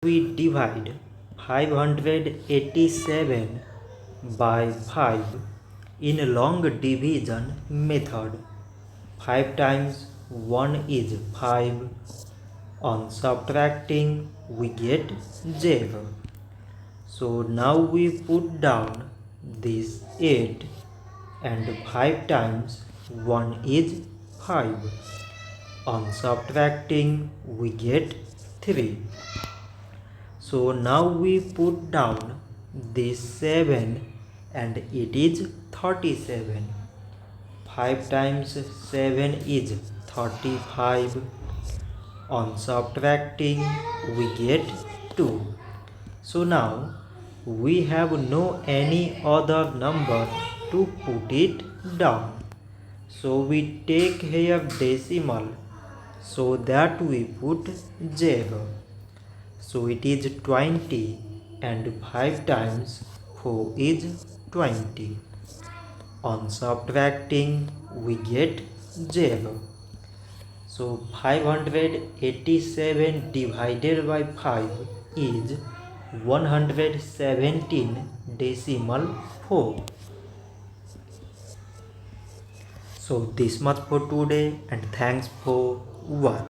We divide 587 by 5 in long division method. 5 times 1 is 5. On subtracting we get 0. So now we put down this 8 and 5 times 1 is 5. On subtracting we get 3. So now we put down this 7 and it is 37. 5 times 7 is 35. On subtracting we get 2. So now we have no any other number to put it down. So we take here decimal so that we put 0. So it is 20 and 5 times 4 is 20. On subtracting we get 0. So 587 divided by 5 is 117.4. So this much for today and thanks for watching.